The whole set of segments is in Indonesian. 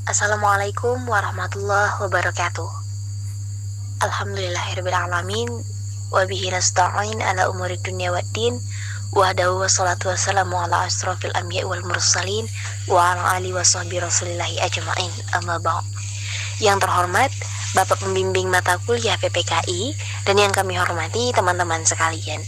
Assalamualaikum warahmatullahi wabarakatuh. Alhamdulillahirrabbilalamin. Wabihi nasta'in ala umuri dunia waddin. Wahdahu wassalatu wassalamu ala asrafil anbiya wal mursalin wa ala alihi wa sahbihi rasulillahi ajma'in. Amma ba'd. Yang terhormat Bapak Pembimbing Mata Kuliah PPKI dan yang kami hormati teman-teman sekalian.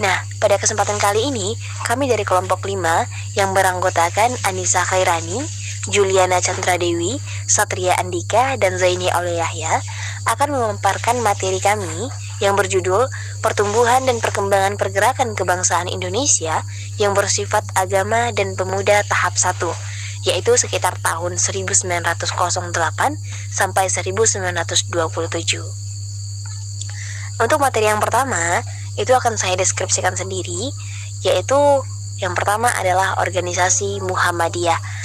Nah, pada kesempatan kali ini kami dari kelompok 5 yang beranggotakan Anissa Khairani, Juliana Chandra Dewi, Satria Andika, dan Zaini Aulia Yahya akan memaparkan materi kami yang berjudul Pertumbuhan dan Perkembangan Pergerakan Kebangsaan Indonesia yang bersifat agama dan pemuda tahap 1, yaitu sekitar tahun 1908 sampai 1927. Untuk materi yang pertama, itu akan saya deskripsikan sendiri, yaitu yang pertama adalah organisasi Muhammadiyah.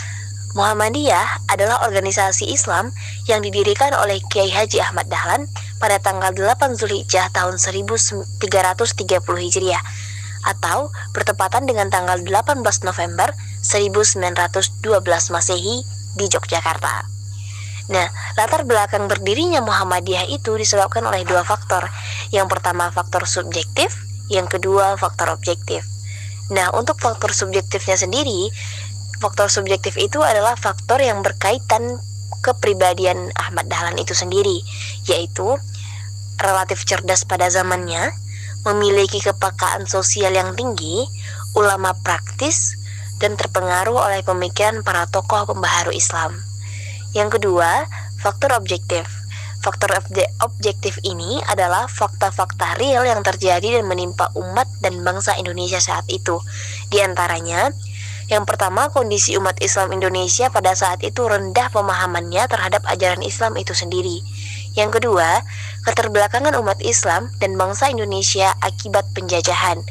Muhammadiyah adalah organisasi Islam yang didirikan oleh Kiai Haji Ahmad Dahlan pada tanggal 8 Zulhijjah tahun 1330 Hijriah atau bertepatan dengan tanggal 18 November 1912 Masehi di Yogyakarta. Nah, latar belakang berdirinya Muhammadiyah itu disebabkan oleh dua faktor. Yang pertama faktor subjektif, yang kedua faktor objektif. Nah, untuk faktor subjektifnya sendiri, faktor subjektif itu adalah faktor yang berkaitan kepribadian Ahmad Dahlan itu sendiri, yaitu relatif cerdas pada zamannya, memiliki kepekaan sosial yang tinggi, ulama praktis, dan terpengaruh oleh pemikiran para tokoh pembaharu Islam. Yang kedua, faktor objektif. Faktor objektif ini adalah fakta-fakta real yang terjadi dan menimpa umat dan bangsa Indonesia saat itu. Di antaranya, yang pertama, kondisi umat Islam Indonesia pada saat itu rendah pemahamannya terhadap ajaran Islam itu sendiri. Yang kedua, keterbelakangan umat Islam dan bangsa Indonesia akibat penjajahan.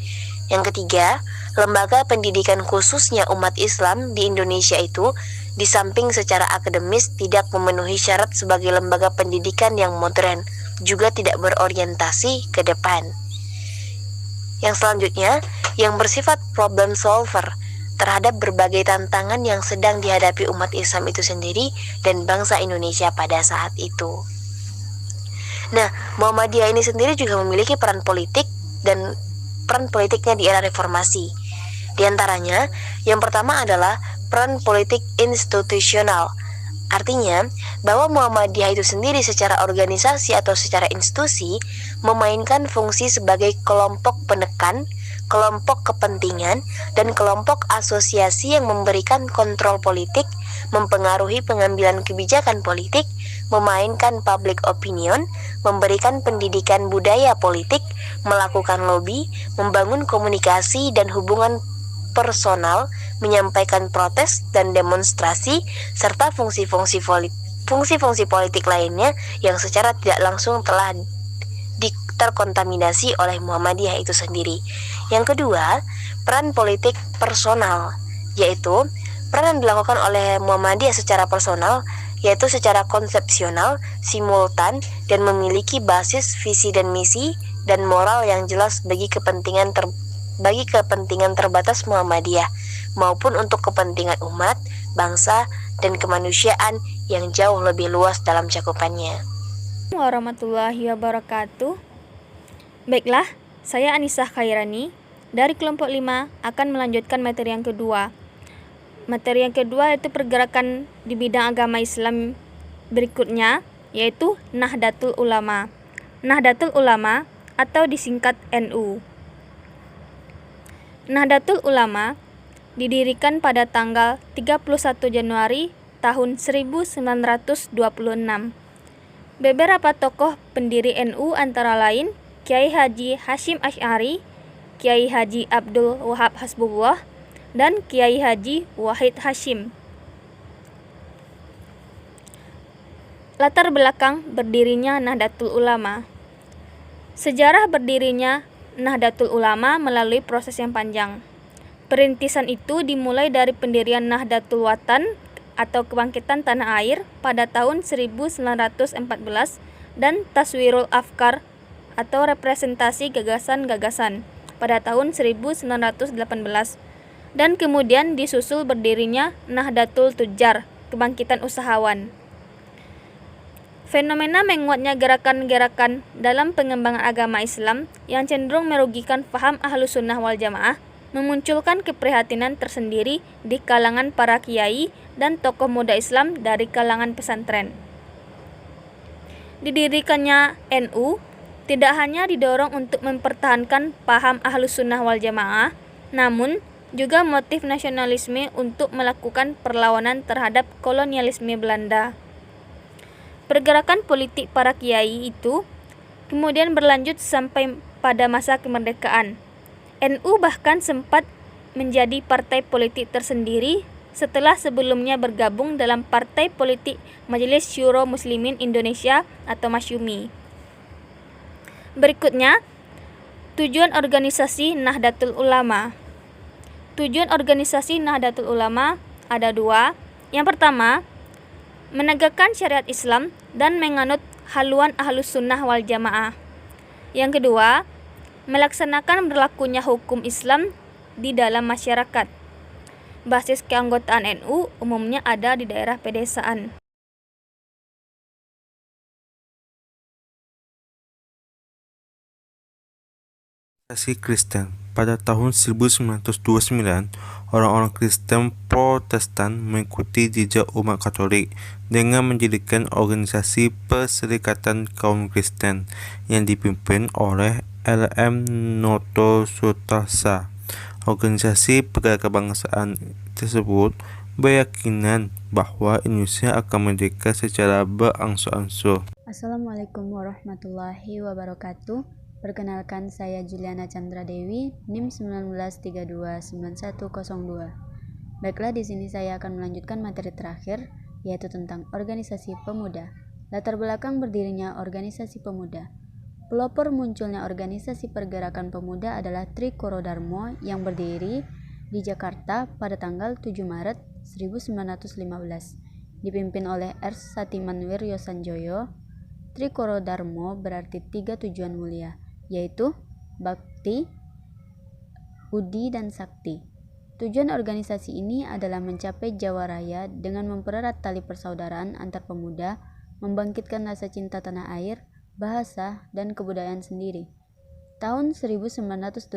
Yang ketiga, lembaga pendidikan khususnya umat Islam di Indonesia itu di samping secara akademis tidak memenuhi syarat sebagai lembaga pendidikan yang modern, juga tidak berorientasi ke depan. Yang selanjutnya, yang bersifat problem solver terhadap berbagai tantangan yang sedang dihadapi umat Islam itu sendiri dan bangsa Indonesia pada saat itu. Nah, Muhammadiyah ini sendiri juga memiliki peran politik dan peran politiknya di era reformasi. Di antaranya, yang pertama adalah peran politik institusional. Artinya, bahwa Muhammadiyah itu sendiri secara organisasi atau secara institusi memainkan fungsi sebagai kelompok penekan, kelompok kepentingan, dan kelompok asosiasi yang memberikan kontrol politik, mempengaruhi pengambilan kebijakan politik, memainkan public opinion, memberikan pendidikan budaya politik, melakukan lobby, membangun komunikasi dan hubungan personal, menyampaikan protes dan demonstrasi, serta fungsi-fungsi politik lainnya yang secara tidak langsung telah terkontaminasi oleh Muhammadiyah itu sendiri. Yang kedua, peran politik personal, yaitu peran yang dilakukan oleh Muhammadiyah secara personal, yaitu secara konsepsional, simultan, dan memiliki basis visi dan misi dan moral yang jelas bagi kepentingan terbatas Muhammadiyah maupun untuk kepentingan umat, bangsa, dan kemanusiaan yang jauh lebih luas dalam cakupannya. Warahmatullahi wabarakatuh. Baiklah, saya Anissa Khairani dari kelompok 5 akan melanjutkan materi yang kedua. Materi yang kedua yaitu pergerakan di bidang agama Islam berikutnya, yaitu Nahdlatul Ulama. Nahdlatul Ulama atau disingkat NU. Nahdlatul Ulama didirikan pada tanggal 31 Januari tahun 1926. Beberapa tokoh pendiri NU antara lain Kiai Haji Hasyim Asy'ari, Kiai Haji Abdul Wahab Hasbullah, dan Kiai Haji Wahid Hasyim. Latar belakang berdirinya Nahdlatul Ulama. Sejarah berdirinya Nahdlatul Ulama melalui proses yang panjang. Perintisan itu dimulai dari pendirian Nahdlatul Watan atau kebangkitan tanah air pada tahun 1914 dan Taswirul Afkar atau representasi gagasan-gagasan pada tahun 1918 dan kemudian disusul berdirinya Nahdlatul Tujjar kebangkitan usahawan. Fenomena menguatnya gerakan-gerakan dalam pengembangan agama Islam yang cenderung merugikan paham Ahlus Sunnah wal Jamaah memunculkan keprihatinan tersendiri di kalangan para kiai dan tokoh muda Islam dari kalangan pesantren. Didirikannya NU tidak hanya didorong untuk mempertahankan paham Ahlus Sunnah wal Jamaah, namun juga motif nasionalisme untuk melakukan perlawanan terhadap kolonialisme Belanda. Pergerakan politik para kiai itu kemudian berlanjut sampai pada masa kemerdekaan. NU bahkan sempat menjadi partai politik tersendiri setelah sebelumnya bergabung dalam Partai Politik Majelis Syuro Muslimin Indonesia atau Masyumi. Berikutnya, tujuan organisasi Nahdlatul Ulama. Tujuan organisasi Nahdlatul Ulama ada dua. Yang pertama, menegakkan syariat Islam dan menganut haluan Ahlus Sunnah wal Jamaah. Yang kedua, melaksanakan berlakunya hukum Islam di dalam masyarakat. Basis keanggotaan NU umumnya ada di daerah pedesaan. Organisasi Kristen. Pada tahun 1929, orang-orang Kristen Protestan mengikuti jejak umat Katolik dengan mendirikan organisasi Perserikatan Kaum Kristen yang dipimpin oleh L.M. Noto Sutasa. Organisasi pergerakan tersebut berkeyakinan bahwa Indonesia akan merdeka secara berangsur-angsur. Assalamualaikum warahmatullahi wabarakatuh. Perkenalkan, saya Juliana Chandra Dewi, NIM 19329102. Baiklah, di sini saya akan melanjutkan materi terakhir, yaitu tentang organisasi pemuda. Latar belakang berdirinya organisasi pemuda. Pelopor munculnya organisasi pergerakan pemuda adalah Trikoro Darmo yang berdiri di Jakarta pada tanggal 7 Maret 1915. Dipimpin oleh R. Satiman Wiryo Sanjoyo. Trikoro Darmo berarti 3 tujuan mulia, yaitu Bakti, Budi, dan Sakti. Tujuan organisasi ini adalah mencapai Jawa Raya dengan mempererat tali persaudaraan antar pemuda, membangkitkan rasa cinta tanah air, bahasa, dan kebudayaan sendiri. Tahun 1918,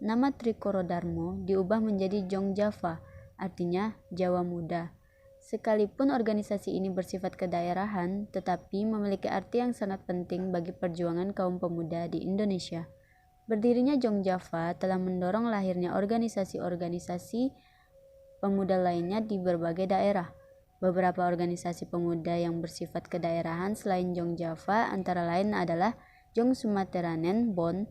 nama Trikoro Darmo diubah menjadi Jong Java, artinya Jawa Muda. Sekalipun organisasi ini bersifat kedaerahan, tetapi memiliki arti yang sangat penting bagi perjuangan kaum pemuda di Indonesia. Berdirinya Jong Java telah mendorong lahirnya organisasi-organisasi pemuda lainnya di berbagai daerah. Beberapa organisasi pemuda yang bersifat kedaerahan selain Jong Java antara lain adalah Jong Sumateranen Bon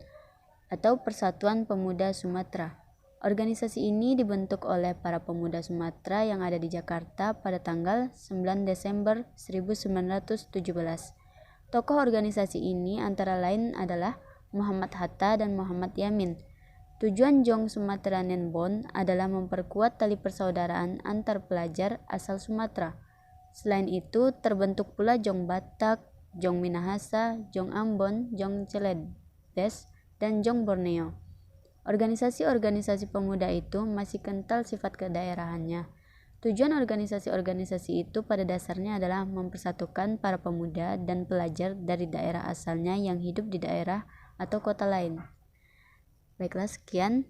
atau Persatuan Pemuda Sumatera. Organisasi ini dibentuk oleh para pemuda Sumatera yang ada di Jakarta pada tanggal 9 Desember 1917. Tokoh organisasi ini antara lain adalah Muhammad Hatta dan Muhammad Yamin. Tujuan Jong Sumateranen Bon adalah memperkuat tali persaudaraan antar pelajar asal Sumatera. Selain itu, terbentuk pula Jong Batak, Jong Minahasa, Jong Ambon, Jong Celedes, dan Jong Borneo. Organisasi-organisasi pemuda itu masih kental sifat kedaerahannya. Tujuan organisasi-organisasi itu pada dasarnya adalah mempersatukan para pemuda dan pelajar dari daerah asalnya yang hidup di daerah atau kota lain. Baiklah, sekian.